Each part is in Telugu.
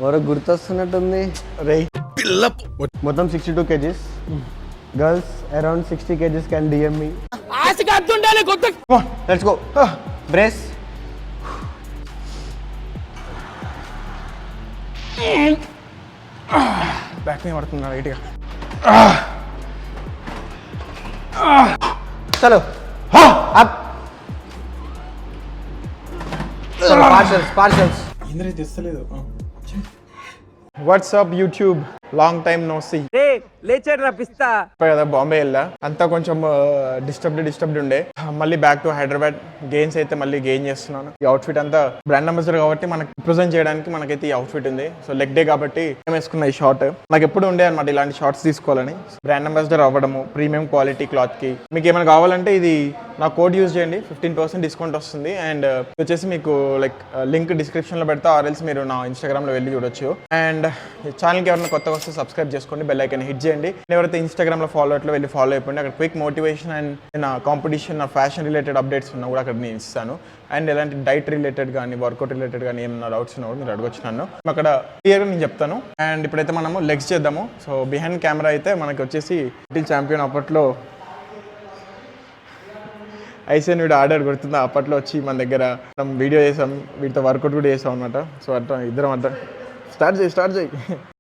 మరో గుర్తొస్తున్నట్టుంది రే మొత్తం 62 kgs. Girls around 60 kgs can DM me. Let's go. Brace. Back మీద పడుతున్నా రైట్గా. చలో అప్. పార్షల్స్. ఇంద్ర తెస్తలేదు. WhatsApp YouTube, long time no see. లేచాడు పిస్తా కదా బాంబే వెళ్ళా, అంతా కొంచెం డిస్టర్బ్డ్ ఉండే. మళ్ళీ బ్యాక్ టు హైదరాబాద్. గెయిన్స్ అయితే మళ్ళీ గెయిన్ చేస్తున్నాను. ఈ అవుట్ఫిట్ అంతా బ్రాండ్ అంబాసిడర్ కాబట్టి మనకి రిప్రజెంట్ చేయడానికి మనకైతే ఈ అవుట్ఫిట్ ఉంది. సో లెగ్ డే కాబట్టి నేను వేసుకున్న ఈ షార్ట్ నాకు ఎప్పుడు ఉండే అనమాట ఇలాంటి షార్ట్స్ తీసుకోవాలని. బ్రాండ్ అంబాసిడర్ అవ్వడము, ప్రీమియం క్వాలిటీ క్లాత్ కి. మీకు ఏమైనా కావాలంటే ఇది నా కోడ్ యూజ్ చేయండి, 15% డిస్కౌంట్ వస్తుంది. అండ్ వచ్చేసి మీకు లైక్ లింక్ డిస్క్రిప్షన్ లో పెడతా, ఆర్ఎల్స్ మీరు నా ఇన్స్టాగ్రామ్ లో వెళ్ళి చూడొచ్చు. అండ్ ఛానల్కి ఎవరైనా కొత్తగా వస్తే సబ్స్క్రైబ్ చేసుకోండి, బెల్ ఐకాన్ హిట్ చేయండి. ఎవరైతే ఇన్స్టాగ్రామ్ లో ఫాలో అట్లా వెళ్ళి ఫాలో అయిపోయింది. అక్కడ క్విక్ మోటివేషన్ అండ్ నా కాంపిటీషన్, నా ఫ్యాషన్ రిలేటెడ్ అప్డేట్స్ ఉన్నా కూడా అక్కడ నేను ఇస్తాను. అండ్ ఎలాంటి డైట్ రిలేటెడ్ కానీ వర్కౌట్ రిలేటెడ్ కానీ ఏమైనా డౌట్స్ ఉన్నా కూడా మీరు అడగొచ్చు నన్ను. అక్కడ క్లియర్గా నేను చెప్తాను. అండ్ ఇప్పుడైతే మనము లెగ్స్ చేద్దాము. సో బిహైండ్ కెమెరా అయితే మనకి వచ్చేసి టైటిల్ ఛాంపియన్ అప్పట్లో ఐసీఎన్ వీడియో ఆర్డర్ కొడుతుంది. అప్పట్లో వచ్చి మన దగ్గర మనం వీడియో చేసాం, వీటితో వర్కౌట్ కూడా చేసాం అనమాట. సో అట్లా ఇద్దరం అట్లా స్టార్ట్ చేయి.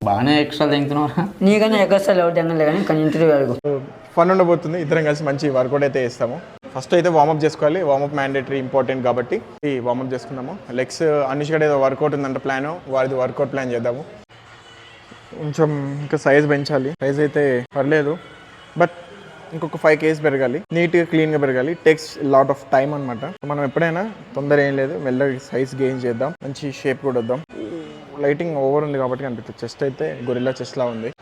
బాగానే ఎక్స్ట్రా తింటున్నావు. నీకన్నా ఎక్స్ట్రా ఎవరు తినలే కానీ కొంచెం ఫన్ ఉండబోతుంది. ఇద్దరం కలిసి మంచి వర్కౌట్ అయితే చేస్తాము. ఫస్ట్ అయితే వార్మప్ చేసుకోవాలి. వార్మప్ మ్యాండేటరీ ఇంపార్టెంట్ కాబట్టి ఈ వార్మప్ చేసుకుందాము. లెగ్స్ అన్నిష్ కూడా ఏదో వర్కౌట్ ఉందంట ప్లాన్, వారిది వర్కౌట్ ప్లాన్ చేద్దాము. కొంచెం ఇంకా సైజ్ పెంచాలి. సైజ్ అయితే పర్లేదు, బట్ ఇంకొక 5 kgs పెరగాలి. నీట్గా క్లీన్గా పెరగాలి. టేక్స్ లాట్ ఆఫ్ టైం అనమాట. మనం ఎప్పుడైనా తొందర ఏం లేదు, మెల్లగా సైజ్ గెయిన్ చేద్దాం, మంచి షేప్ కూడా వద్దాం. లైటింగ్ ఓవర్ ఉంది కాబట్టి కనిపిస్తుంది. చెస్ట్ అయితే గొరిల్లా చెస్ట్ లా ఉంది.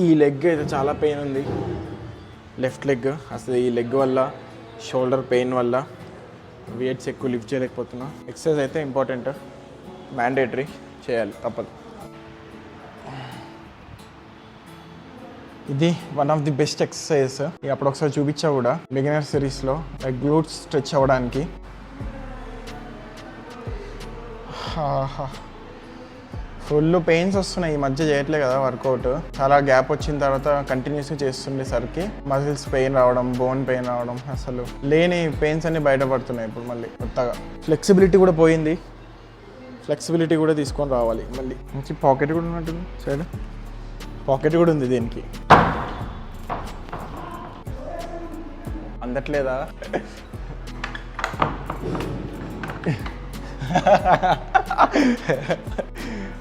ఈ లెగ్ అయితే చాలా పెయిన్ ఉంది, లెఫ్ట్ లెగ్. అసలు ఈ లెగ్ వల్ల, షోల్డర్ పెయిన్ వల్ల వెయిట్స్ ఎక్కువ లిఫ్ట్ చేయలేకపోతున్నా. ఎక్సర్సైజ్ అయితే ఇంపార్టెంట్, మ్యాండేటరీ చేయాలి, తప్పదు. ఇది one of the best exercise. అప్పుడు ఒకసారి చూపించా కూడా బిగినర్ సిరీస్లో, లైక్ గ్లూట్స్ స్ట్రెచ్ అవ్వడానికి. ఫుల్ పెయిన్స్ వస్తున్నాయి. ఈ మధ్య చేయట్లే కదా వర్కౌట్. చాలా గ్యాప్ వచ్చిన తర్వాత కంటిన్యూస్గా చేస్తుండేసరికి మజిల్స్ పెయిన్ రావడం, బోన్ పెయిన్ రావడం, అసలు లేని పెయిన్స్ అన్ని బయటపడుతున్నాయి ఇప్పుడు మళ్ళీ కొత్తగా. ఫ్లెక్సిబిలిటీ కూడా పోయింది. ఫ్లెక్సిబిలిటీ కూడా తీసుకొని రావాలి మళ్ళీ. మంచి పాకెట్ కూడా ఉన్నట్టుంది. సైడ్ పాకెట్ కూడా ఉంది దీనికి. అందట్లేదా?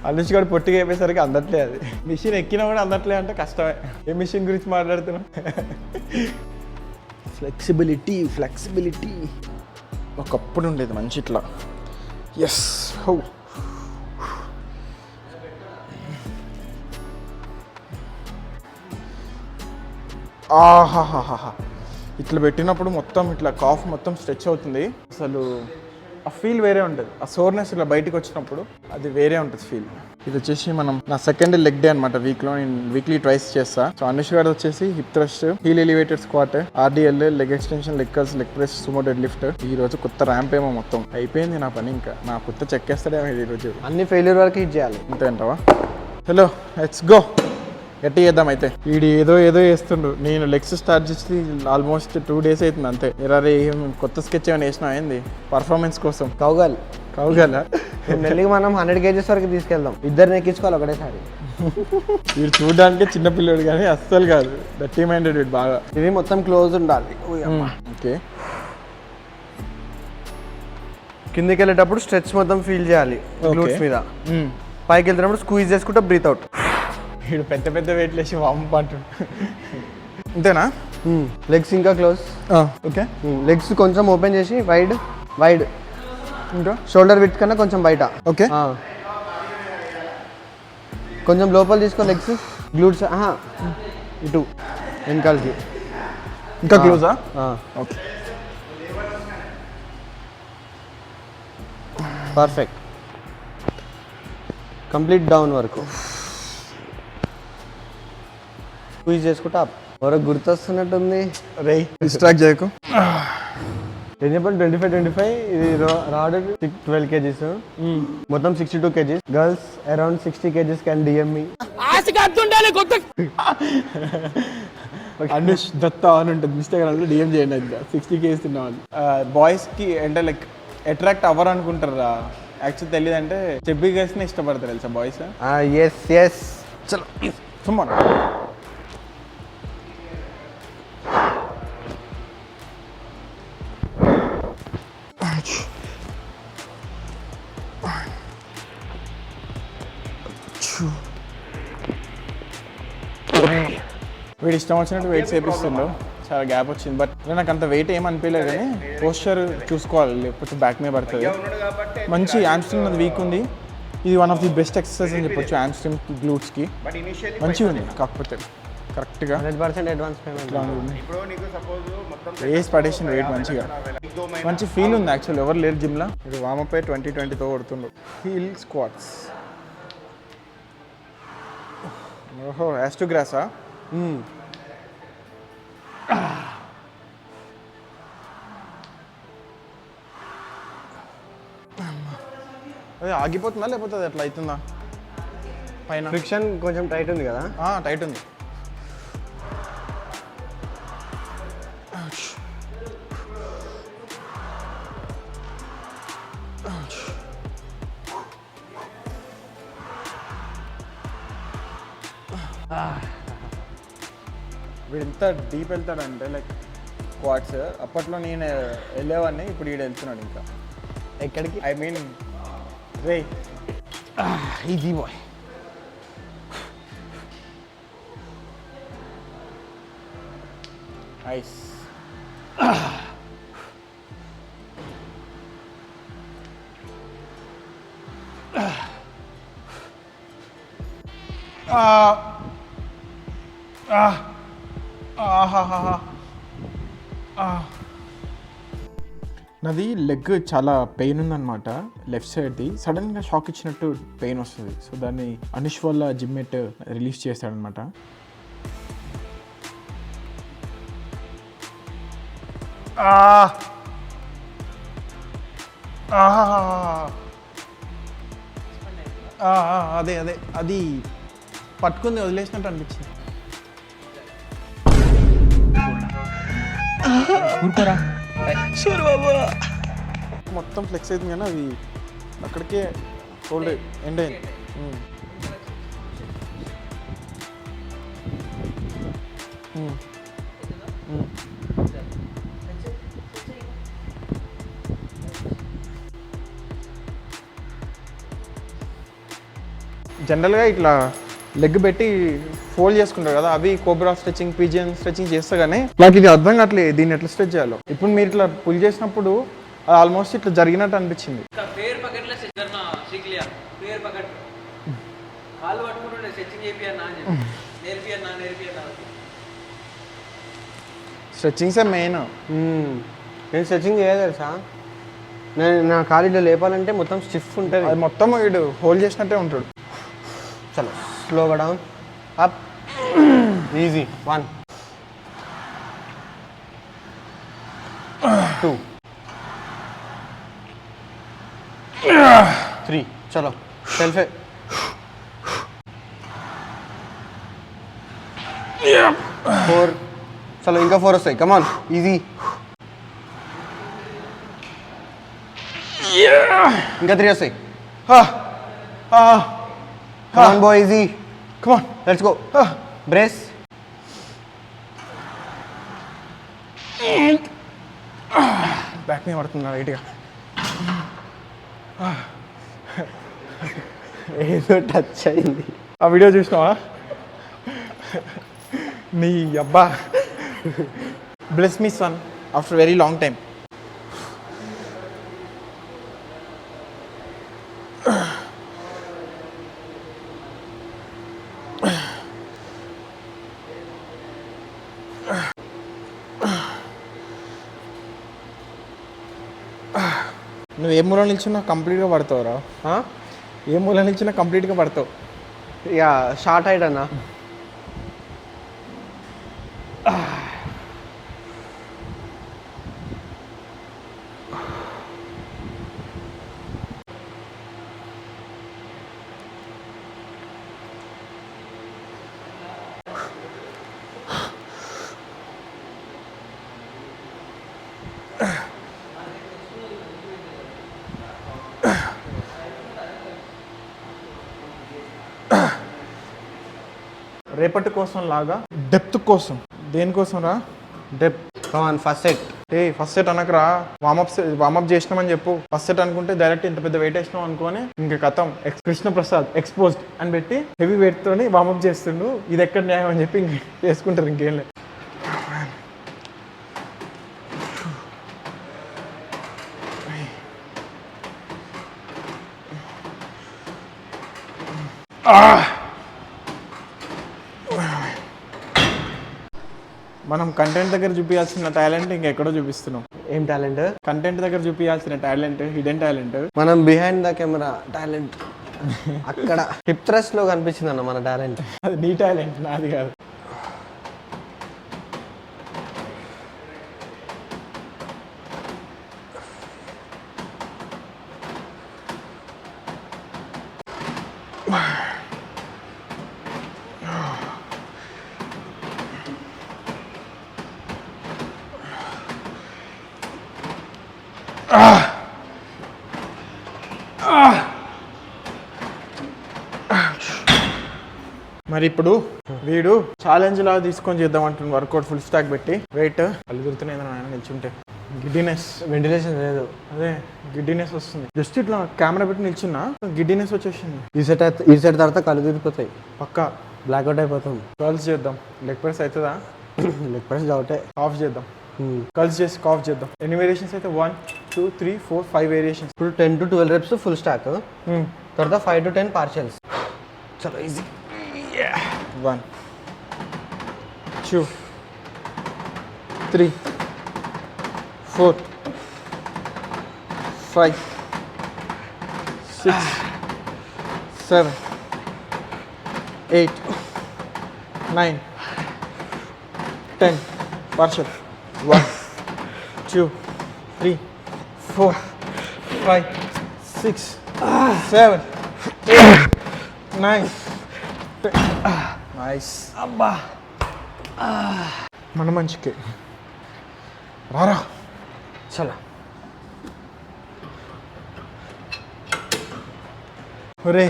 అనుష్ కూడా పొట్టిగా అయిపోయేసరికి అందట్లే. అది మిషన్ ఎక్కినా కూడా అందట్లే అంటే కష్టమే. ఏ మిషన్ గురించి మాట్లాడుతున్నాం? ఫ్లెక్సిబిలిటీ ఒకప్పుడు ఉండేది మంచి ఇట్లా. ఎస్, హౌ ఆహాహాహా. ఇట్లా పెట్టినప్పుడు మొత్తం ఇట్లా కాఫ్ మొత్తం స్ట్రెచ్ అవుతుంది. అసలు ఆ ఫీల్ వేరే ఉంటుంది. ఆ సోర్నెస్ ఇలా బయటకు వచ్చినప్పుడు అది వేరే ఉంటుంది ఫీల్. ఇది వచ్చేసి మనం నా సెకండ్ లెగ్ డే అనమాట. వీక్లో నేను వీక్లీ ట్వైస్ చేస్తా. సో అనుష్ గారు వచ్చేసి hip thrust, heel elevated squat, RDL, leg extension, leg curls, leg press, sumo deadlift. ఈ రోజు కొత్త ర్యాంప్ ఏమో మొత్తం అయిపోయింది నా పని. ఇంకా నా కొత్త చెక్కేస్తాడేమో ఈ రోజు. అన్ని ఫెయిల్యూర్ వరకు హిట్ చేయాలి. అంతే అంటావా? Hello, let's go. గట్టి చేద్దాం అయితే. వీడు ఏదో చేస్తుండు. నేను లెగ్స్ స్టార్ట్ చేసి ఆల్మోస్ట్ 2 days అవుతుంది అంతే. ఇరారే కొత్త స్కెచ్ ఏమైనా వేసినా అయింది పర్ఫార్మెన్స్ కోసం? కౌగల్ నెల్లికి మనం 100 kgs వరకు తీసుకెళ్దాం. ఇద్దరిని ఎక్కించుకోవాలి ఒకటేసారి. వీడు చూడడానికి చిన్నపిల్లడు కానీ అస్సలు కాదు, డర్టీ మైండెడ్ వీడు బాగా. ఇది మొత్తం క్లోజ్ ఉండాలి. ఓకే. కిందికి వెళ్ళేటప్పుడు స్ట్రెచ్ మొత్తం ఫీల్ చేయాలి గ్లూట్స్ మీద. పైకి వెళ్తున్నప్పుడు స్క్వీజ్ చేసుకుంటే బ్రీత్ అవుట్. వీడు పెద్ద వెయిట్ లేసి వామ్ పాటు. అంతేనా? లెగ్స్ ఇంకా క్లోజ్. ఓకే. లెగ్స్ కొంచెం ఓపెన్ చేసి వైడ్ ఇంకా షోల్డర్ విడ్త్ కన్నా కొంచెం బయట. ఓకే. కొంచెం లోపల తీసుకో లెగ్స్. గ్లూట్స్ ఇటు వెనకాలకి. ఇంకా క్లోజా? Okay, perfect. కంప్లీట్ డౌన్ వరకు స్క్వీజ్ చేసుకుంటా. ఎవరో గుర్తొస్తున్నట్టుంది. రే డిస్ట్రాక్ట్ చేయకు. ఏం చెప్పండి, 25 ఇది రాడ్ 12 kgs, మొత్తం 62 kgs. Girls around 60 kgs can DM me. Anush Datta అని ఉంటుంది ఇన్స్టాగ్రామ్లో, డిఎం చేయండి. ఇంకా 60 kgs తిన్నాను. బాయ్స్కి అంటే లైక్ అట్రాక్ట్ అవ్వరు అనుకుంటారా, యాక్చువల్ తెలియదు అంటే చెబ్బీ గర్ల్స్ని ఇష్టపడతారు తెలుసా బాయ్స్. Yes yes. చలో సుమ్మా. వీడు ఇష్టం వచ్చినట్టు వెయిట్ చేపిస్తుండు, చాలా గ్యాప్ వచ్చింది. బట్ నాకు అంత వెయిట్ ఏం అనిపించలేదు, కానీ పోస్చర్ చూసుకోవాలి లేకపోతే బ్యాక్ మీద పడుతుంది. మంచి హ్యామ్స్ట్రింగ్ అది వీక్ ఉంది. ఇది one of the best exercise అని చెప్పొచ్చు హ్యామ్స్ట్రింగ్ గ్లూట్స్కి. మంచిగా ఉంది, కాకపోతే కరెక్ట్గా 100% అడ్వాన్స్ పేమెంట్. వేసి పడేసిన వెయిట్ మంచిగా, మంచి ఫీల్ ఉంది. యాక్చువల్ ఎవరు లేరు జిమ్లో. ఇది వామపై 2020తో కొడుతుండు. Heal squats. ఓహో, యాస్టు గ్రాసా? అదే ఆగిపోతుందా లేకపోతే అది ఎట్లా అవుతుందా? పైన ఫ్రిక్షన్ కొంచెం టైట్ ఉంది కదా. టైట్ ఉంది. వీడు ఎంత డీప్ వెళ్తాడంటే లైక్ స్క్వాట్స్. అప్పట్లో నేను వెళ్ళేవాడిని, ఇప్పుడు వీడు వెళ్తున్నాడు. ఇంకా ఎక్కడికి? ఐ మీన్ రే ఈజీ బాయ్. ఐస్. నాది లెగ్ చాలా పెయిన్ ఉందన్నమాట, లెఫ్ట్ సైడ్ది. సడన్గా షాక్ ఇచ్చినట్టు పెయిన్ వస్తుంది. సో దాన్ని అనుష్ వల్ల జిమ్మేట్ రిలీజ్ చేస్తాడనమాట. అదే అదే అది పట్టుకుంది వదిలేసినట్టు అనిపించింది. మొత్తం ఫ్లెక్స్ అయింది కానీ అది అక్కడికే హోల్డ్ ఎండ్ అయింది. జనరల్గా ఇట్లా లెగ్ పెట్టి ఫోల్డ్ చేసుకుంటారు కదా, అవి కోబ్రా స్ట్రెచింగ్, పిజియన్ స్ట్రెచింగ్ చేస్తా కానీ నాకు ఇది అర్థం కావట్లేదు దీన్ని ఎట్లా స్ట్రెచ్ చేయాలో. ఇప్పుడు మీరు ఇట్లా పుల్ చేసినప్పుడు అది ఆల్మోస్ట్ ఇట్లా జరిగినట్టు అనిపించింది. స్ట్రెచ్చింగ్సే మెయిన్. నేను స్ట్రెచింగ్ చేయలేదు తెలుసా. నేను నా కాలిలో లేపాలంటే మొత్తం స్టిఫ్ ఉంటుంది. అది మొత్తం వీడు హోల్డ్ చేసినట్టే ఉంటాడు. చలో స్లోగా డౌన్, అప్, ఈజీ. 1 2 3 చలో సెల్ఫే. 4 చలో ఇంకా 4 వస్తాయి. కమాన్ ఈజీ. ఇంకా 3 వస్తాయి. Come on boy, easy. Come on let's go. Brace. Back మీద పడుతున్నా లైట్గా. ఏదో టచ్ అయింది. ఆ వీడియో చూసినావా? నీ అబ్బా. Bless me son after very long time. నువ్వు ఏ మూల నిల్చున్నా కంప్లీట్గా పడతావురా. ఏ మూల నిల్చున్నా కంప్లీట్గా పడతావు. ఇక షార్ట్ హైట్ అన్న. రేపటి కోసం లాగా డెప్త్ కోసం. దేనికోసం రా? Depth. Come on first set. First set అనకరా, వామప్ చేసినామని చెప్పు. ఫస్ట్ సెట్ అనుకుంటే డైరెక్ట్ ఇంత పెద్ద వెయిట్ వేసినాం అనుకోని ఇంకా కథం కృష్ణ ప్రసాద్ ఎక్స్పోజ్డ్ అని పెట్టి హెవీ వెయిట్ తోని వామప్ చేస్తుండు. ఇది ఎక్కడ న్యాయం అని చెప్పి ఇంక చేసుకుంటారు. ఇంకేం లేదు. మనం కంటెంట్ దగ్గర చూపించాల్సిన టాలెంట్ ఇంకెక్కడో చూపిస్తున్నాం. ఏం టాలెంట్? కంటెంట్ దగ్గర చూపించాల్సిన టాలెంట్, హిడెన్ టాలెంట్. మనం బిహైండ్ ద కెమెరా టాలెంట్ అక్కడ హిప్ థ్రస్ట్ లో కనిపించింది అన్న మన టాలెంట్. అది నీ టాలెంట్, నాది కాదు. మరి ఇప్పుడు వీడు ఛాలెంజ్ లాగా తీసుకొని చేద్దాం అంటుంది. వర్కౌట్ ఫుల్ స్టాక్ పెట్టి వెయిట్ కళ్ళు తిరుగుతున్నాయి ఆయన నిల్చుంటే. గిడ్డినెస్, వెంటిలేషన్ లేదు. అదే గిడ్డినెస్ వస్తుంది. జస్ట్ ఇట్లా కెమెరా పెట్టి నిల్చున్నా గిడ్డినెస్ వచ్చేసింది. ఈ సెట్ తర్వాత కళ్ళు తిరిగిపోతాయి, పక్కా బ్లాక్అవుట్ అయిపోతాం. కర్ల్స్ చేద్దాం. లెగ్ ప్రెస్ అవుతుందా? లెగ్ ప్రెస్ అవుటే. ఆఫ్ చేద్దాం. కర్ల్స్ చేసి కాఫ్ చేద్దాం. ఎన్ని వేరియేషన్స్ అయితే? 1 2 3 4 5 వేరియేషన్స్. ఇప్పుడు 10 to 12 reps ఫుల్ స్టాక్, తర్వాత 5 to 10 పార్షియల్స్. చలో ఈజీ. 1 2 3 4 5 6 7 8 9 10 partial. 1 2 3 4 5 6 7 8 9 నైస్. అబ్బా మన మంచికి రారా. చలో. ఒరే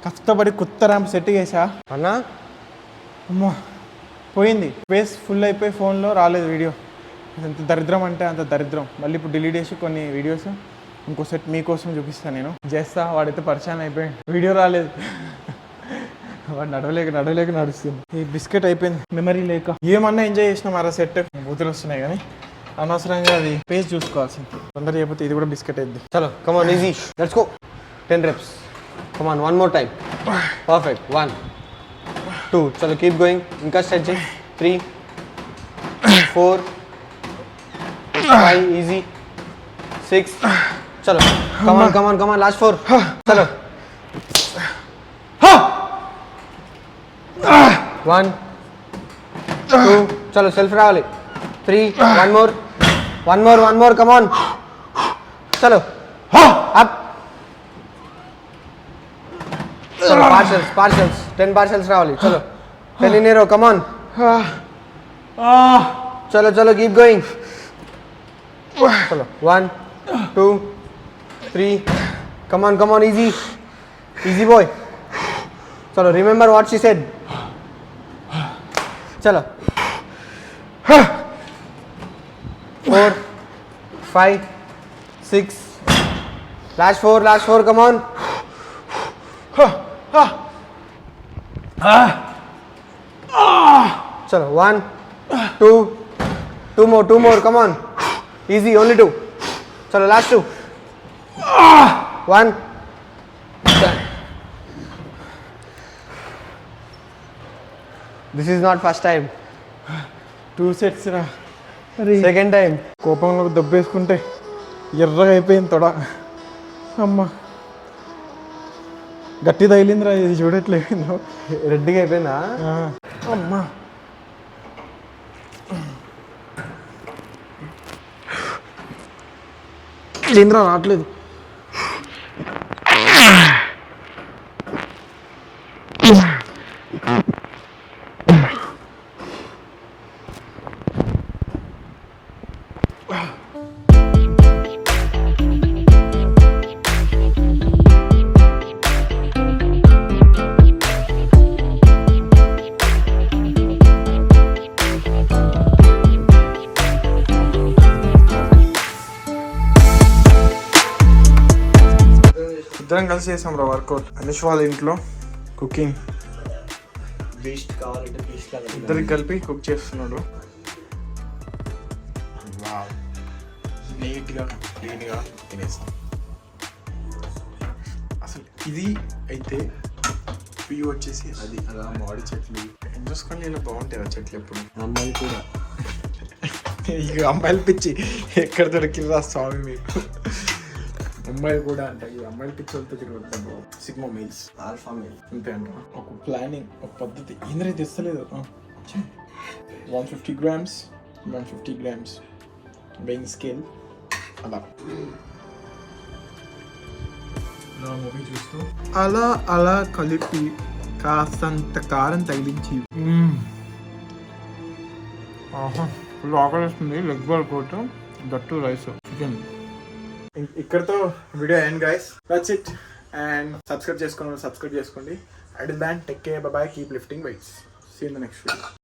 కష్టపడి కొత్త ర్యాంప్ సెట్ చేసా అన్నా. అమ్మో పోయింది. స్పేస్ ఫుల్ అయిపోయి ఫోన్లో రాలేదు వీడియో. ఎంత దరిద్రం అంటే అంత దరిద్రం. మళ్ళీ ఇప్పుడు డిలీట్ చేసి కొన్ని వీడియోస్ ఇంకో సెట్ మీకోసం చూపిస్తాను. నేను చేస్తా. వాడైతే పరిచయం అయిపోయింది. వీడియో రాలేదు. వాడు నడవలేక నడుస్తుంది. ఈ బిస్కెట్ అయిపోయింది. మెమరీ లేక ఏమన్నా ఎంజాయ్ చేసినాం. అరా సెట్ బూతులు వస్తున్నాయి కానీ అనవసరంగా అది పేజ్ చూసుకోవాల్సింది. తొందర చేయకపోతే ఇది కూడా బిస్కెట్ అయింది. చలో కమాన్ easy. Let's go. 10 reps. Come on one more time. Perfect. 1 2. చలో కీప్ గోయింగ్. ఇంకా స్ట్రెచింగ్. 3 4 5 ఈజీ. 6. చలో కమాన్ లాస్ట్ 4. చలో 1 2. చలో సెల్ఫ్ రావాలి. 3. వన్ మోర్ కమాన్. చలో అప్. చలో పార్షల్స్ 10 పార్షల్స్ రావాలి. చలో 10 in a row. కమాన్. చలో కీప్ గోయింగ్. చలో 1 2 3. Come on easy boy. చలో రిమెంబర్ వాట్ షీ సెడ్. చలో 4 5 6. Last 4 come on. చలో 1 2 more కమాన్. ఈజీ. ఓన్లీ 2. చలో last 2. 1. This is not first time. 2 sets రా. Second time. కోపంలో దెబ్బేసుకుంటే ఎర్రగా అయిపోయింది తొడ. అమ్మ గట్టి తగిలిందిరా, ఇది చూడట్లేదు. రెడ్డిగా అయిపోయిందా? అమ్మా ఏంద్రా రావట్లేదు. ఇద్దరం కలిసి చేసాం రా వర్కౌట్. అనుష్ వాళ్ళ ఇంట్లో కుకింగ్, బీస్ట్ కావాలంటే బీస్ట్ ఇద్దరికి కలిపి కుక్ చేస్తున్నాడు. నీట్గా క్లీన్గా తినేస్తాం. అసలు ఇది అయితే వ్యూ వచ్చేసి అది అలా మామిడి చెట్లు చూసుకొని ఇలా బాగుంటాయి ఆ చెట్లు ఎప్పుడు. అమ్మాయి కూడా ఇక అమ్మాయిల పిచ్చి ఎక్కడ దొరికిందా స్వామి మీకు. అమ్మాయిలు కూడా అంట, ఈ అమ్మాయిల పిచ్చి వాళ్ళతో తిరుగుతాం. సిగ్మా మెయిల్స్, ఆల్ఫా మెయిల్ అంతే అంట. ఒక ప్లానింగ్, ఒక పద్ధతి ఇంద్రే తెస్తలేదు. 150 grams 150 grams వెయింగ్ స్కేల్ అలా మూవీ చూస్తూ అలా అలా కలిపి కాస్తంత కారం తగిలించి ఫుల్ ఆకలి వస్తుంది. లెగ్ బాల్ కోట్, దట్టు రైస్, చికెన్. ఇక్కడతో video end guys, that's it. And subscribe చేసుకోండి. And then take care, bye bye, keep lifting weights. See in the next video.